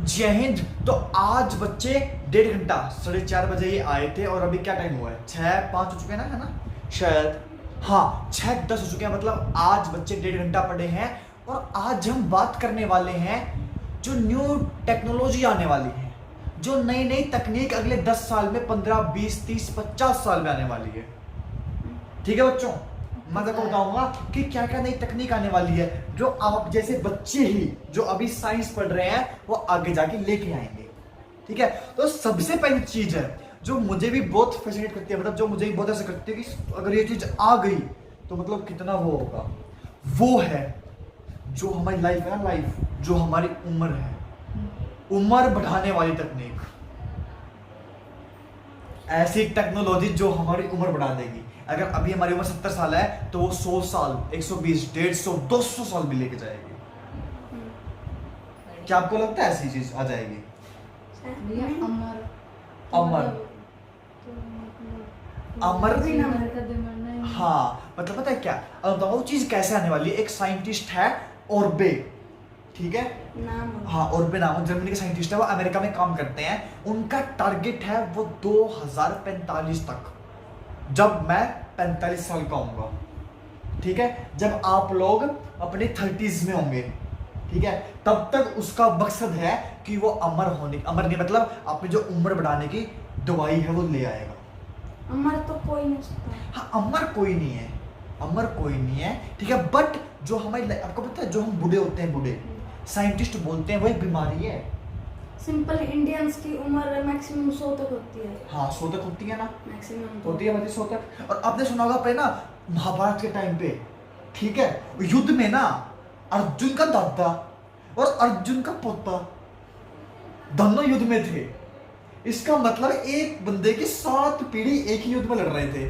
जय हिंद। तो आज बच्चे 1.5 घंटा 4:30 बजे ये आए थे और अभी क्या टाइम हुआ है? 6:05 हो चुके हैं ना, है ना शायद। हाँ, 6:10 हो चुके हैं। मतलब आज बच्चे 1.5 घंटा पढ़े हैं और आज हम बात करने वाले हैं जो न्यू टेक्नोलॉजी आने वाली है, जो नई नई तकनीक अगले 10 साल में, 15, 20, 30, 50 साल में आने वाली है। ठीक है बच्चों, मैं आपको बताऊंगा कि क्या क्या नई तकनीक आने वाली है जो आप जैसे बच्चे ही जो अभी साइंस पढ़ रहे हैं वो आगे जाके लेके आएंगे। ठीक है, तो सबसे पहली चीज है जो मुझे भी बहुत फैसिनेट करती है, मतलब जो मुझे भी बहुत ऐसा करती है कि अगर ये चीज आ गई तो मतलब कितना वो होगा, वो है जो हमारी लाइफ है ना, लाइफ जो हमारी उम्र है, उम्र बढ़ाने वाली तकनीक। ऐसी टेक्नोलॉजी जो हमारी उम्र बढ़ा देगी। अगर अभी हमारी उम्र 70 साल है तो वो 100 साल, 120, 150, 200 साल भी लेके जाएगी। क्या आपको लगता है ऐसी चीज आ जाएगी? अमर अमर अमर हाँ, मतलब पता है क्या, अब बताओ वो चीज कैसे आने वाली है। एक साइंटिस्ट है ओर्बे, ठीक है नाम, हाँ ओर्बे नाम, जर्मनी के साइंटिस्ट है, वो अमेरिका में काम करते हैं। उनका टारगेट है वो 2045 तक, जब मैं 45 साल का होऊंगा, ठीक है, जब आप लोग अपने 30s में होंगे, ठीक है, तब तक उसका मकसद है कि वो अमर नहीं मतलब अपनी जो उम्र बढ़ाने की दवाई है वो ले आएगा। अमर तो कोई नहीं सकता। हाँ, अमर कोई नहीं है, अमर कोई नहीं है, ठीक है। बट जो हमारी आपको पता है जो हम बूढ़े होते हैं, बूढ़े साइंटिस्ट बोलते हैं वो एक बीमारी है। सिंपल इंडियंस की उम्र मैक्सिमम 100 तक होती है। हाँ, 100 तक होती है ना, मैक्सिमम होती है 100 तक। और आपने सुना होगा पे ना महाभारत के टाइम पे, ठीक है, युद्ध में ना अर्जुन का दादा और अर्जुन का पोता दोनों युद्ध में थे। इसका मतलब एक बंदे की 7 पीढ़ी एक ही युद्ध में लड़ रहे थे।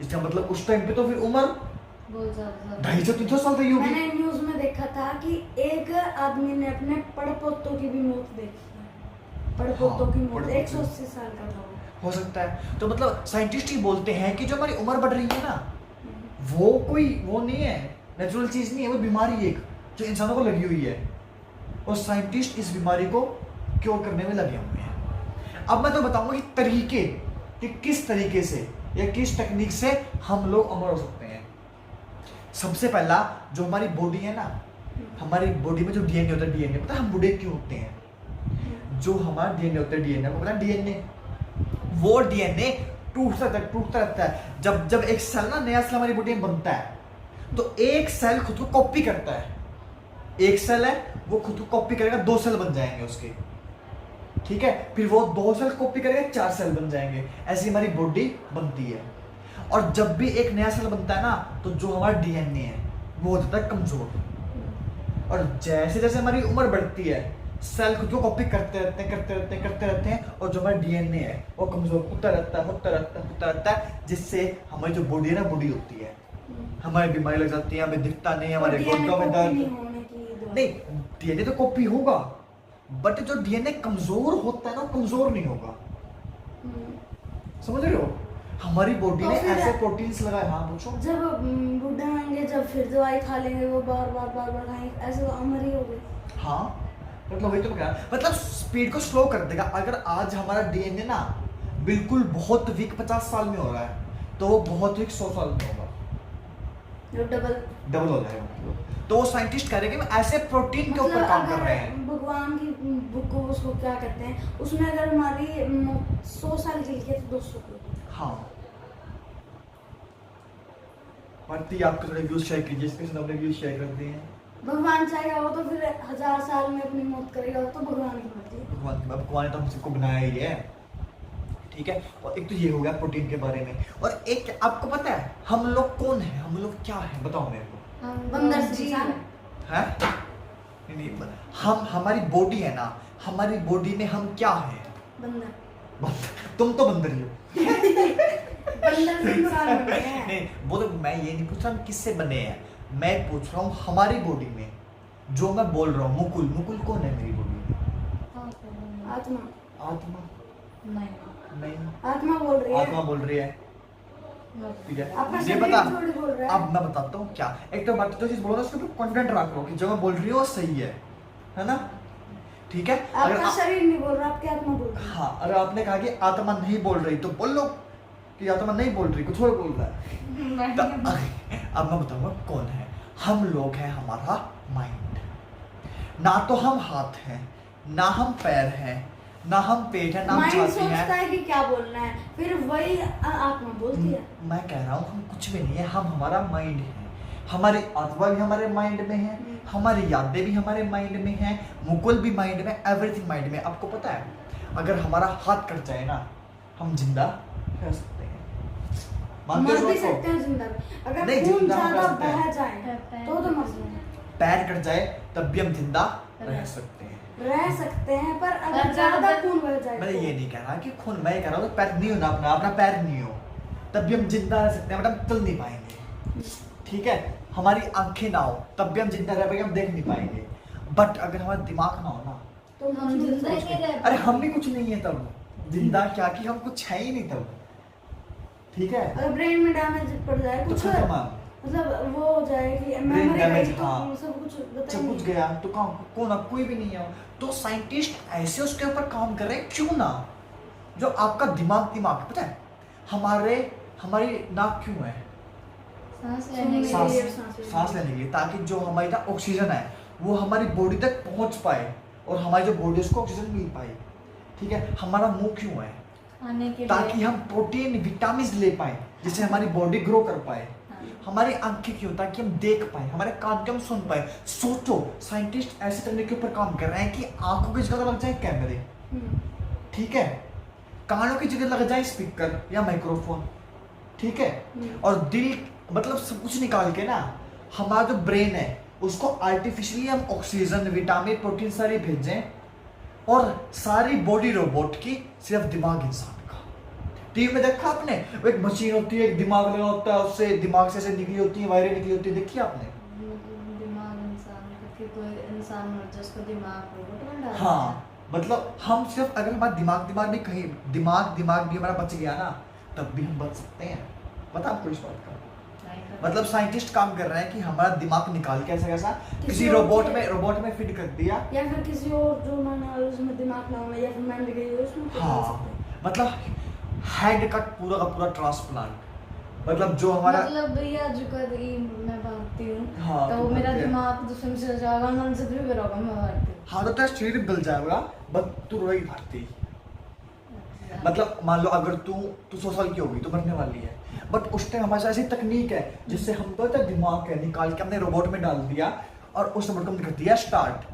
इसका मतलब उस टाइम पे तो फिर उम्र बहुत ज्यादा 250-300 साल तक होगी। मैंने न्यूज में देखा था कि एक आदमी ने अपने पड़पोतों की भी मौत देखी है। पड़पोतों की मौत, 180 साल का था वो। हो सकता है। तो मतलब साइंटिस्ट ही बोलते हैं कि जो हमारी उम्र बढ़ रही है ना, वो कोई वो नहीं है, नेचुरल चीज नहीं है, वो बीमारी एक जो इंसानों को लगी हुई है और साइंटिस्ट इस बीमारी को क्योर करने में लगे हुए हैं। अब मैं तो बताऊंगा कि तरीके कि किस तरीके से या किस टेक्निक से हम लोग अमर हो सकते हैं। सबसे पहला, जो हमारी बॉडी है ना, हमारी बॉडी में जो डीएनए होता है, डीएनए पता है हम बूढ़े क्यों होते हैं? जो हमारा डीएनए होता है, डीएनए को पता है, डीएनए वो डीएनए टूटता रहता है। जब एक सेल ना, नया सेल हमारी बॉडी में बनता है तो एक सेल खुद को कॉपी करता है। एक सेल है वो खुद को कॉपी करेगा, 2 सेल बन जाएंगे उसके, ठीक है, फिर वो 2 सेल कॉपी करेगा, 4 सेल बन जाएंगे। ऐसी हमारी बॉडी बनती है। और जब भी एक नया सेल बनता है ना तो जो हमारा डीएनए है वो हो जाता है कमजोर। और जैसे जैसे हमारी उम्र बढ़ती है सेल खुद को कॉपी करते रहते हैं और जो हमारा डीएनए है वो कमजोर होता रहता है, जिससे हमारी जो बॉडी है ना, बॉडी होती है, हमारी बीमारी लग जाती है, हमें दिखता नहीं, हमारे घुटनों में दर्द नहीं। डीएनए तो कॉपी होगा बट जो डीएनए कमजोर होता है ना, कमजोर नहीं होगा। समझ रहे हो? हमारी बॉडी ने ऐसे प्रोटीन्स लगाए। हाँ पूछो। जब बूढ़े होंगे, जब फिर दवाई खा लेंगे, वो बार बार खाएंगे, ऐसे तो अमर ही हो गए। हाँ, मतलब वही तो क्या, मतलब स्पीड को स्लो कर देगा। अगर आज हमारा डीएनए ना बिल्कुल बहुत वीक 50 साल में हो रहा है तो वो बहुत वीक 100 साल में होगा, डबल हो जाएगा। तो वो साइंटिस्ट कह रहे हैं कि ऐसे प्रोटीन के ऊपर काम कर रहे हैं। भगवान की बुक को उसको क्या कहते हैं, उसमें अगर हमारी 100 साल की लिखी है तो 200 की। हाँ, भारती आपके थोड़े व्यूज शेयर कीजिए, इसके साथ अपने व्यूज शेयर कर दिए हैं। भगवान चाहेगा वो तो फिर 1000 साल में अपनी मौत करेगा, वो तो भगवान की मर्जी है। भगवान ने तो हम सबको बनाया ही है, ठीक है। और एक तो ये हो गया प्रोटीन के बारे में। और एक आपको पता है हम लोग कौन है, हम लोग क्या है, बताओ मेरे को। बंदर से इंसान है? नहीं, हम हमारी बॉडी है ना, हमारी बॉडी में हम क्या है? बंदर। तुम तो बंदर ही हो। बंदर से इंसान बने हैं। नहीं, वो तो मैं ये नहीं पूछ रहा हम किससे बने हैं, मैं पूछ रहा हूँ हमारी बॉडी में जो मैं बोल रहा हूँ, मुकुल कौन है मेरी बॉडी में? आत्मा नहीं, आत्मा बोल रही है। आत्मा बोल रही है, ठीक है। अपना ये शरीर बता, थोड़ी बोल रहा है। अब मैं बताता हूँ क्या। एक तो बात जो चीज बोल रहा हूँ उसके ऊपर कॉन्फिडेंट रख लो कि जो मैं बोल रही हूँ वो सही है ना। ठीक है, अगर आपका शरीर नहीं बोल रहा, आपकी आत्मा बोल रही है। हाँ, अगर आपने कहा कि आत्मा नहीं बोल रही तो बोल लो कि आत्मा नहीं बोल रही, कुछ और बोल रहा है। तो अब मैं बताऊंगा कौन है। हम लोग हैं, हमारा माइंड। ना तो हम हाथ हैं, ना हम पैर हैं, ना हम पेट है, ना हम माइंड छाती सोचता है। है कि क्या बोलना है, फिर वही आत्मा बोलती है। मैं कह रहा हूँ हम कुछ भी नहीं है, हम हमारा माइंड है। हमारी आत्मा भी हमारे माइंड में है, हमारी यादें भी हमारे माइंड में हैं, मुकुल भी माइंड में, एवरीथिंग माइंड में। आपको पता है अगर हमारा हाथ कट जाए ना, हम जिंदा रह सकते हैं। मानते मर हो भी इसको? सकते हैं जिंदा भी। अगर नहीं, खून जिंदा हम ज्यादा रह सकते हैं। बह जाए तो मर सकते हैं। पैर कट जाए तब भी हम जिंदा रह सकते हैं। रह सकते हैं, पर अगर ज्यादा खून बह जाए मैं तो- ये नहीं कह रहा कि खून, मैं ये कह रहा हूँ कि पैर नहीं हो ना, अपना पैर नहीं हो तब भी हम जिंदा रह सकते हैं, बट हम चल नहीं पाएंगे। ठीक है, हमारी आंखें ना हो तब भी हम जिंदा रह पाएंगे, हम देख नहीं पाएंगे। बट अगर हमारा दिमाग ना हो ना, तो हम जिंदा ही नहीं रह अरे हम भी कुछ नहीं है तब, जिंदा क्या कि हम कुछ है ही नहीं तब। ठीक है, अगर ब्रेन में डैमेज पड़ जाए तो कुछ, खत्म। मतलब वो हो जाए कि ब्रेन मेमोरी डैमेज, गई तो हाँ। सब कुछ सब बताएंगे। कुछ गया तो कौन अब कोई भी नहीं है। तो साइंटिस्ट ऐसे उसके ऊपर काम कर रहे हैं, क्यों ना? जो आपका दिमाग पता है, हमारी नाक क्यों है? सांस लेने के सांस लिए। सांस लेने के लिए, ताकि जो हमारी ना ऑक्सीजन है वो हमारी बॉडी तक पहुंच पाए और हमारी जो बॉडी उसको ऑक्सीजन मिल पाए। ठीक है, हमारा मुंह क्यों है? खाने के ताकि लिए। हम प्रोटीन विटामिन ले पाए, जिससे हमारी बॉडी ग्रो कर पाए। हाँ। हमारी आंखें क्यों? ताकि हम देख पाए, हमारे कान के हम सुन पाए। सोचो, साइंटिस्ट ऐसे करने के ऊपर काम कर रहे हैं कि आंखों की जगह लग जाए कैमरे, ठीक है, कानों की जगह लग जाए स्पीकर या माइक्रोफोन, ठीक है, और दिल, मतलब सब कुछ निकाल के ना हमारा जो ब्रेन है उसको आर्टिफिशियली हम ऑक्सीजन, विटामिन, प्रोटीन सारी भेजें, और सारी बॉडी रोबोट की, सिर्फ दिमाग इंसान का। टीवी में देखा आपने, वो एक मशीन होती है, एक दिमाग लगा होता है, उससे दिमाग से ऐसे निकली होती है, वायरें निकली होती है, देखी आपने? दिमाग इंसान का, कि कोई इंसान मर जाए उसको दिमाग रोबोट में डाल हाँ, मतलब हम सिर्फ अगर हमारा दिमाग भी कहीं दिमाग भी हमारा बच गया ना, तब भी हम बच सकते हैं। पता आपको इस बात का? मतलब साइंटिस्ट काम कर रहे हैं कि हमारा दिमाग निकाल के ऐसा किसी और रोबोट में फिट कर दिया। या फिर किसी और जो मैंने उसमें दिमाग लगाना, या फिर मैंने गई उसमें फिट कर हाँ, सकते हैं। मतलब हेड का पूरा ट्रांसप्लांट, मतलब जो हमारा, मतलब भैया जो कभी मैं भागती हूँ हाँ, तो तुम मेरा भागते हैं। दिमाग दूसरे में चला जाएगा, मन से भी होगा, मैं भागती हूँ। हाँ तो तेरा शरीर गल जाएगा, बट तू रोएगी भागती। अच्छा। मतलब मान लो अगर तू 100 साल की होगी तो मरने वाली है, बट उस टाइम हमारे पास ऐसी तकनीक है जिससे हम तो दिमाग है निकाल के हमने रोबोट में डाल दिया और उस रोबोट को हमने कर दिया स्टार्ट।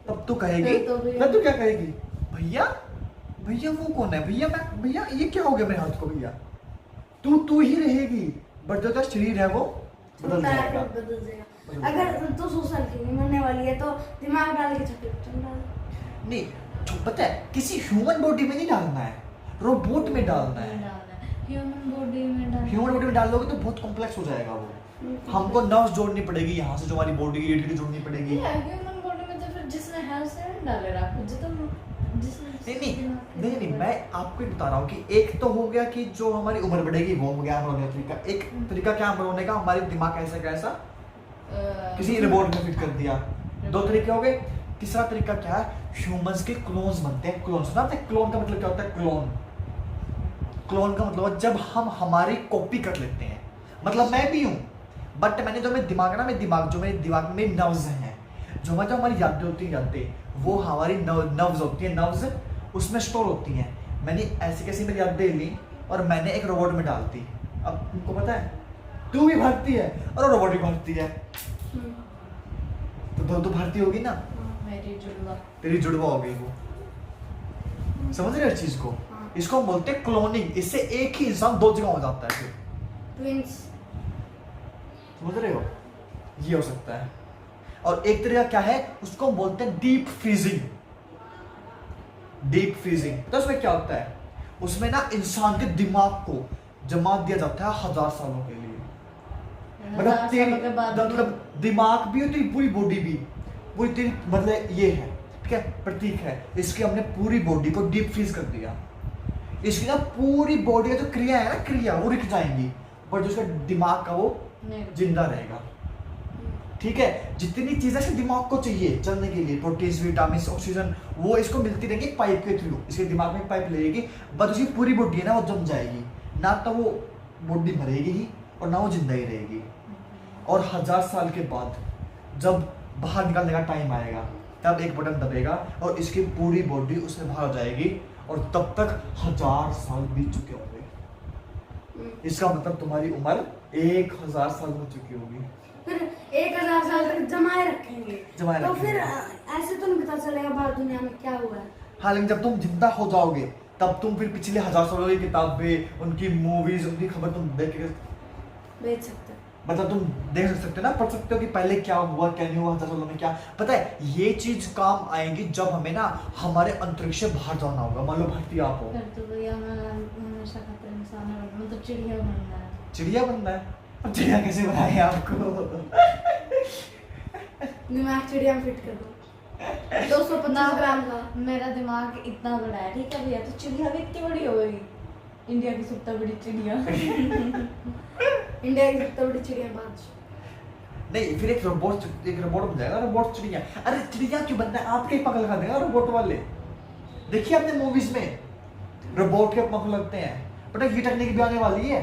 तब तू कहेगी, तब तू क्या कहेगी? भैया वो कौन है? भैया ये क्या हो गया मेरे हाथ को? भैया तू ही रहेगी, बट जो तेरा शरीर है वो बदल जाएगा। बदल जाएगा। अगर तो 100 साल की मरने वाली है तो दिमाग डाल के छुट्टी डाल। नहीं, पता है किसी ह्यूमन बॉडी में नहीं डालना है, रोबोट में डालना है। ह्यूमन बॉडी में डालना। ह्यूमन बॉडी में डाल दोगे तो बहुत कॉम्प्लेक्स हो जाएगा वो। हमको नर्व्स जोड़नी पड़ेगी, यहाँ से जो हमारी बॉडी की रीढ़ जोड़नी पड़ेगी। ह्यूमन बॉडी में तो फिर जिसने है उसे डाले रखो, जो तुम नहीं, मैं आपको ही बता रहा हूँ कि एक तो हो गया कि जो हमारी उम्र बढ़ेगी वो हो गया मरने का तरीका। एक तरीका क्या मरने का, हमारे दिमाग ऐसा कैसा किसी रोबोट में फिट कर दिया। 2 तरीके हो गए। तीसरा तरीका क्या है, ह्यूमंस के क्लोन्स बनते हैं। क्लोन सुना आपने? क्लोन का मतलब क्या होता है? क्लोन का मतलब जब हम हमारी कॉपी कर लेते हैं। मतलब मैं भी हूँ, बट मैंने जो मेरे दिमाग में नर्व्स हैं, जो हमारी यादें होती हैं, यादें वो हमारी नर्व्स होती हैं, नर्व्स उसमें स्टोर होती हैं। मैंने ऐसी कैसी मेरी यादें ली और मैंने एक रोबोट में डाल दी। अब तुमको पता है, तू भी भागती है और रोबोट भी भागती है, तो भारतीय होगी ना, मेरी जुड़वा। तेरी जुड़वा हो गई वो। समझ रहे हो इस चीज को? इसको हम बोलते हैं क्लोनिंग। इससे एक ही इंसान 2 जगह हो जाता है फिर। ट्विंस। समझ रहे हो? ये हो सकता है। और एक तरीका क्या है, उसको हम बोलते हैं डीप फ्रीजिंग। डीप फ्रीजिंग तो उसमें क्या होता है, उसमें ना इंसान के दिमाग को जमा दिया जाता है 1000 सालों के लिए। मतलब तेरी मतलब दिमाग भी और तेरी पूरी बॉडी भी, पूरी तेरी मतलब ये है, ठीक है, प्रतीक है। इसकी हमने पूरी बॉडी को डीप फ्रीज कर दिया। इसकी ना पूरी बॉडी का जो क्रिया है ना, क्रिया वो रुक जाएंगी, पर जो उसका दिमाग का वो जिंदा रहेगा। ठीक है, जितनी चीजें से दिमाग को चाहिए चलने के लिए, प्रोटीन, विटामिन, ऑक्सीजन, वो इसको मिलती रहेगी पाइप के थ्रू। इसके दिमाग में पाइप लगेगी, बस उसकी पूरी बॉडी है ना वो जम जाएगी, ना तो वो बॉडी मरेगी ही और ना वो जिंदा ही रहेगी। और 1000 साल के बाद जब बाहर निकलने का टाइम आएगा तब एक बटन दबेगा और इसकी पूरी बॉडी उसमें बाहर आ जाएगी, और तब तक 1000 साल बीत चुके होंगे। इसका मतलब तुम्हारी उम्र 1000 साल हो चुकी होगी। फिर 1000 साल तक जमाए रखेंगे, जमाए तो रखेंगे। फिर ऐसे तो नहीं पता चलेगा बाहर दुनिया में क्या हुआ है। हाँ, लेकिन जब तुम जिंदा हो जाओगे तब तुम फिर पिछले 1000 सालों की किताबें, उनकी मूवीज, उनकी खबर तुम देख के बेच सकते हैं। मतलब तुम देख सकते हो ना, पढ़ सकते हो कि पहले क्या हुआ क्या नहीं हुआ 1000 सालों में क्या। पता है ये चीज काम आएगी जब हमें ना हमारे अंतरिक्ष से बाहर जाना होगा। मान लो भर्ती आप हो, फिर तो भैया मैं हमेशा खतरे इंसान है, मतलब चिड़िया बनना है। चिड़िया बनना है। अब चिड़िया कैसे बनाए आपको? दिमाग चिड़िया में फिट कर दो 250 ग्राम का। मेरा दिमाग इतना बड़ा है, ठीक है भैया, तो चिड़िया भी इतनी बड़ी हो गई, इंडिया की सबसे बड़ी चिड़िया। इंडिया की सबसे बड़ी चिड़िया बाज। नहीं, फिर एक रोबोट बन जाएगा, रोबोट चिड़िया। अरे चिड़िया क्यों बनना है? आपके ही पंख लगा देगा रोबोट वाले। देखिए आपने मूवीज में रोबोट के पंख लगते हैं, बट ये टेक्निक भी आने वाली है।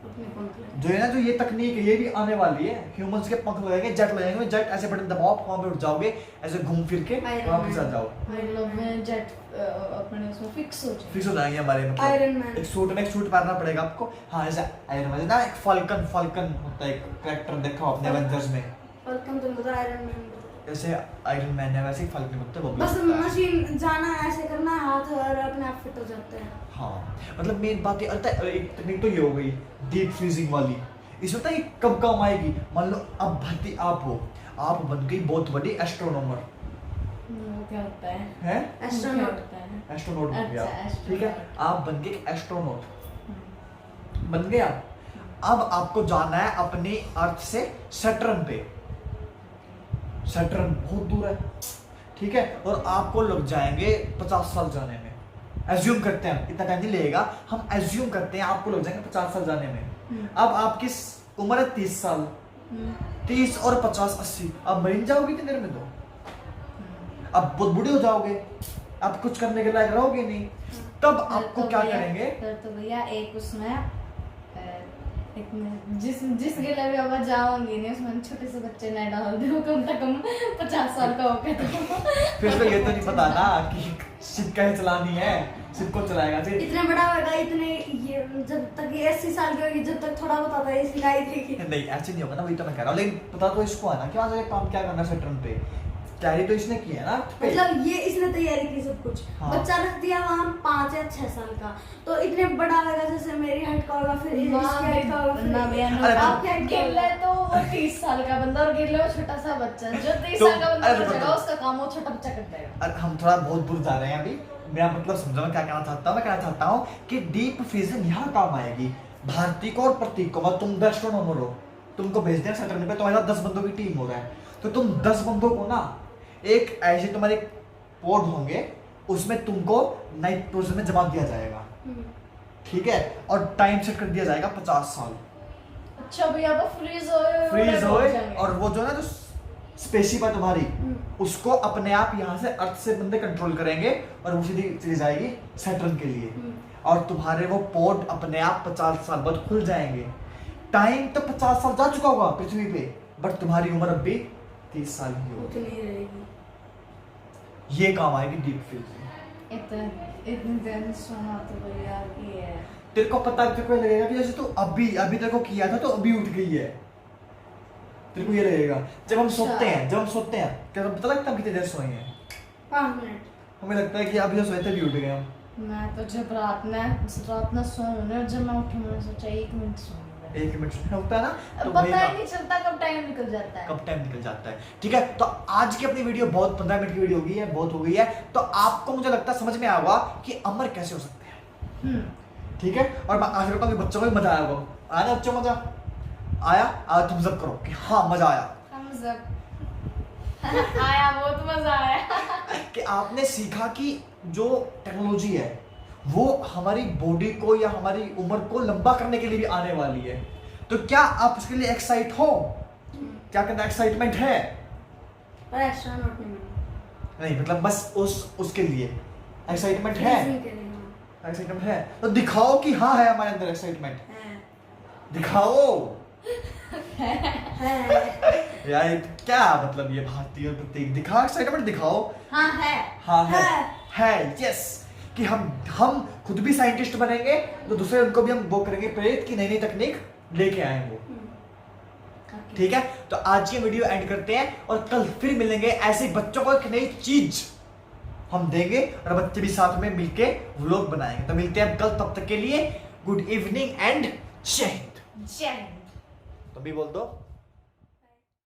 अपने पंख लगे। जो है ना, जो ये तकनीक है ये भी आने वाली है। ह्यूमंस के पंख लगेंगे, जेट लगेंगे, जेट ऐसे बटन दबाओ वहां पे उठ जाओगे, ऐसे घूम फिर के वापस आ जाओ। मतलब मैं जेट अपने उसमें फिक्स हो जाए। फिक्स हो जाएंगे हमारे, मतलब आयरन मैन। एक सूट पहनना पड़ेगा आपको। हाँ, ऐसा आयरन मैन ना, एक फाल्कन होता है, एक कैरेक्टर देखा आपने एवेंजर्स में, फाल्कन तो मतलब आयरन मैन। जैसे आयरन मैन है वैसे ही फाल्कन होता है वो भी बस होता है। मशीन जाना ऐसे करना है, हाथ और अपने आप फिट हो जाते हैं। हाँ, मतलब मेन बात ये आता है, एक तकनीक तो ये हो गई डीप फ्रीजिंग वाली। इसमें पता है ये कब काम आएगी? मान लो अब भर्ती आप हो, आप बन गई बहुत बड़ी एस्ट्रोनॉमर वो क्या होता है? है, एस्ट्रोनॉट। क्या होता है? एस्ट्रोनॉट बन गया, अच्छा, ठीक है, astronaut। आप बन गए एस्ट्रोनॉट बन गया। अब आपको जाना है अपने अर्थ से सैटर्न पे। सैटर्न बहुत दूर है, ठीक है, और आपको लग जाएंगे 50 साल जाने में। एज्यूम करते हैं, इतना टाइम नहीं लगेगा, हम एज्यूम करते हैं आपको लग जाएंगे 50 साल जाने में। अब आपकी उम्र है 30 साल, 30 और 50 80, अब मर जाओगे इतनी देर में तो। अब बहुत बूढ़े हो जाओगे, अब कुछ करने के लायक रहोगे नहीं। तब आपको तो क्या भैया- करेंगे? फिर तो भैया एक उसमें जिस गिले भी अब जाऊंगी नहीं उसमें छोटे से बच्चे न डाल दो, कम से कम 50 साल का हो गया तो। फिर तो ये तो नहीं पता ना कि शिप कैसे चलानी है, शिप को चलाएगा जी। इतने बड़ा होगा, इतने ये जब तक ये 80 साल की होगी, जब तक थोड़ा बहुत आता है सिलाई थी। नहीं ऐसे नहीं होगा ना, वही तो मैं कह रहा हूँ। लेकिन पता तो इसको है ना कि वहाँ से काम क्या करना है सैटर्न पे, तैयारी तो इसने की है ना पे। मतलब ये इसने तैयारी की सब कुछ। हाँ। बच्चा रख दिया वहाँ 5 या 6 साल का, तो इतने बड़ा होगा जैसे मेरी हाइट का होगा, फिर इसकी हाइट का होगा, ना भैया फिर अरे आपकी हाइट का गिल्ले होगा। तो वो 30 साल का बंदा और गिल्ले वो छोटा सा बच्चा, जो 30 तो- साल का बंदा अरे बचेगा बताओ। उसका काम वो छोटा बच्चा कर देगा। अरे हम थोड़ा बहुत दूर जा रहे हैं अभी। मेरा मतलब समझो मैं क्या कहना चाहता हूँ। मैं कहना चाहता हूँ कि डीप फ्रीजिंग यहाँ काम आएगी। भारती को और प्रतीक को, मतलब तुम एस्ट्रोनॉमर हो, तुमको भेज दिया सैटर्न पे, तुम्हारे साथ 10 बंदों की टीम हो रहा है, तो तुम 10 बंदों को ना एक ऐसे तुम्हारे पोड होंगे, उसमें तुमको नाइट्रोजन में जमा दिया जाएगा, ठीक है, और टाइम सेट कर दिया जाएगा 50 साल। अच्छा भैया वो फ्रीज होए फ्रीज होए, और वो जो ना जो स्पेसशिप है तुम्हारी, उसको अपने आप यहाँ से अर्थ से बंदे कंट्रोल करेंगे और वो सीधी चली जाएगी सैटर्न के लिए। और तुम्हारे वो पोर्ट अपने आप 50 साल बाद खुल जाएंगे। टाइम तो 50 साल जा चुका होगा पृथ्वी पे, बट तुम्हारी उम्र अब भी 30 साल ही होगी। उतनी ही रहेगी। ये काम आएगी डीप फ्रीजिंग। इतनी देर सोना तो भैया ये है। तेरे को पता, तेरे को ये लगेगा कि जैसे तू अभी तेरे को किया था तो अभी उठ गई है। तेरे को ये लगेगा जब हम सोते हैं, क्या पता लगता है कितनी देर सोए हैं? 5 मिनट। हमें लगता है कि अभी जो सोए थे अभी उठ गए हम। मैं तो जब रात में सोऊंगी और जब मैं उठी मैंने सोचा 1 मिनट सोऊंगी। 1 मिनट सोना होता है ना, तो पता वही ही काम- नहीं चलता कब टाइम निकल जाता है। कब टाइम निकल जाता है। ठीक है, तो आज की अपनी वीडियो बहुत 15 मिनट की वीडियो हो गई है, बहुत हो गई है। तो आपको मुझे लगता है समझ में आया होगा कि अमर कैसे हो सकते हैं। ठीक है, और मैं आशा करता हूँ कि बच्चों को भी मजा आया होगा। आया ना बच्चों को मजा आया? आज तुम सब करो कि हाँ मजा आया, Thumbs up। आया, बहुत मजा आया। कि आपने सीखा कि जो टेक्नोलॉजी है वो हमारी बॉडी को या हमारी उम्र को लंबा करने के लिए भी आने वाली है। तो क्या आप उसके लिए एक्साइट हो? क्या करना, एक्साइटमेंट है पर एक्स्ट्रा नोट नहीं मिला। नहीं, मतलब बस उसके लिए एक्साइटमेंट है, Freezing के लिए, हाँ। एक्साइटमेंट है तो दिखाओ कि हाँ है हमारे अंदर एक्साइटमेंट, है दिखाओ है यार। क्या मतलब ये भारतीय प्रतीक, दिखाओ एक्साइटमेंट, दिखाओ। हाँ है। हाँ है यस, कि हम खुद भी साइंटिस्ट बनेंगे तो दूसरे उनको भी हम वो करेंगे प्रेरित की नई नई तकनीक लेके आए वो। Okay. ठीक है, तो आज की वीडियो एंड करते हैं और कल फिर मिलेंगे ऐसे बच्चों को एक नई चीज हम देंगे और बच्चे भी साथ में मिलके व्लॉग बनाएंगे। तो मिलते हैं कल, तब तक के लिए गुड इवनिंग एंड जय हिंद। जय हिंद। तो भी बोल दो।